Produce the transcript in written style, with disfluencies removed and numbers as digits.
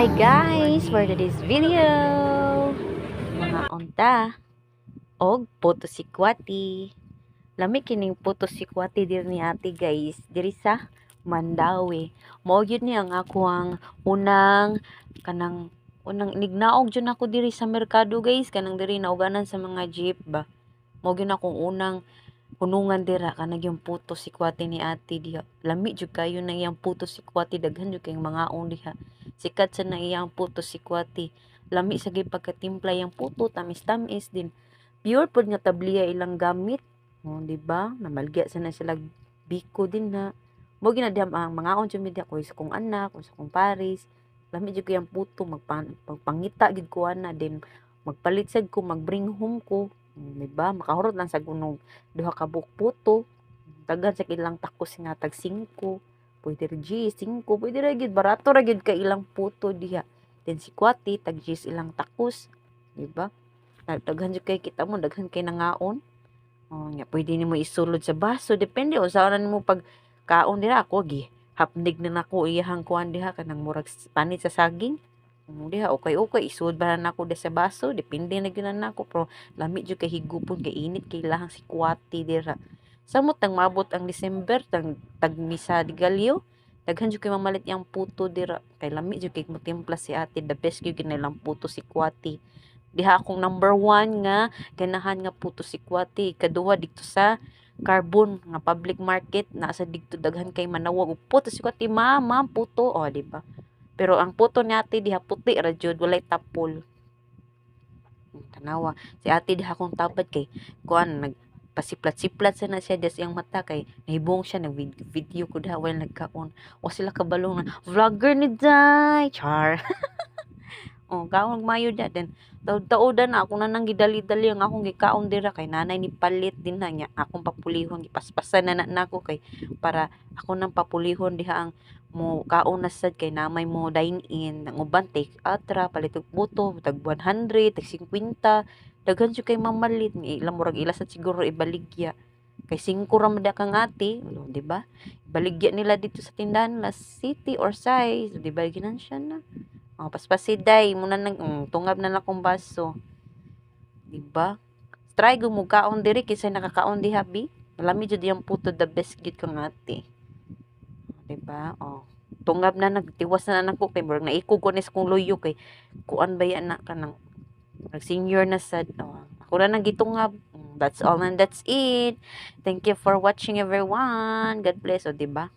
Hi guys! For today's video, mga unta og puto sikwati. Lami kining puto sikwati dir ni ate guys, diri sa Mandawi. Mao gyud ni ang ako ang unang nignaog jud ako diri sa merkado guys, kanang diri nauganan sa mga jeep ba. Mao gyud akong unang hunungan dira kanang yung puto sikwati ni ate diha. Lami jud kayo na iyang puto sikwati, daghan jud kayong mga diha. Sikat sa na iyang puto sikwati. Lami sa gyud pagkatimpla yang puto, tamis-tamis din. Pure pod nga tabliya ilang gamit. Oh, di ba? Namalgya sa na sila biko din na. Mo ginadam ang mga jud mi ko sa kong anak, sa kong paris. Lami jud kayang puto magpangita gid ko ana din magpalit sad ko, magbring home ko. Di ba? Makahurot lang sa gunog duha ka buok puto. Daghan sa ilang takos nga tag 5. Pwede ra G, 5. Pwede ra gid barato ra gid ka ilang puto diha. Then si kwati tag G ilang takos. Di ba? Daghan jud kay kita mo, daghan kay nangaon. Oh, nya pwede nimo isulod sa baso, depende unsa ra nimo pag kaon dira ako gi. Hapnig na nako iyahang kuan diha kanang murag panit sa saging. Diha okay isulod ba na nako sa baso, depende na gyud na nako pero lami jud kay higupon kay init kay lahang si kwati dira. Samot tang mabot ang December tag misa di Galyo, daghan jud kay mamalit yang puto dira. Kay lami jud kay motimpla si ate, the best gyud kinilang puto si kwati. Diha akong number 1 nga ganahan nga puto si kwati. Ikaduha dito sa Carbon nga public market, nasa dito daghan kay manawag og puto si kwati, ma'am puto, oh di ba? Pero ang puto ni ate diha puti ra jud, walay tapol. Tanawa si ate diha akong tabad kay kuan nagpasiplat-siplat sa na siya des iyang mata kay nahibong siya nag video ko diha while nagkaon. O sila kabalong na vlogger ni Day char. Oh, kaon mayo da den taud-taudan na ako na nang gidali-dali ang akong gikaon dira kay nanay ni palit din na niya akong papulihon gipaspasan na nako kay para ako nang papulihon diha ang mo kaon na sad kay namay mo dine in ang uban take out ra palit og buto tag 100 tag 50 daghan jud kay mamalit ni ilang murag ila sad siguro ibaligya kay 5 ra man kang ate, di ba? Baligya nila dito sa tindahan la city or size, di ba ginansya na. Oh, paspasiday muna nang tungab na na kong baso. Di ba? Try gumukaon diri kaysa nakakaon di habi. Lami jud yang puto the best gid kang ate. Di ba? Oh. Tungab na nagtiwas na nako kay murag naikog ko nis kong luyo kay kuan ba yan na kanang nag senior na sad. Oh. Ako na nang gitungab. That's all and that's it. Thank you for watching everyone. God bless, o di ba?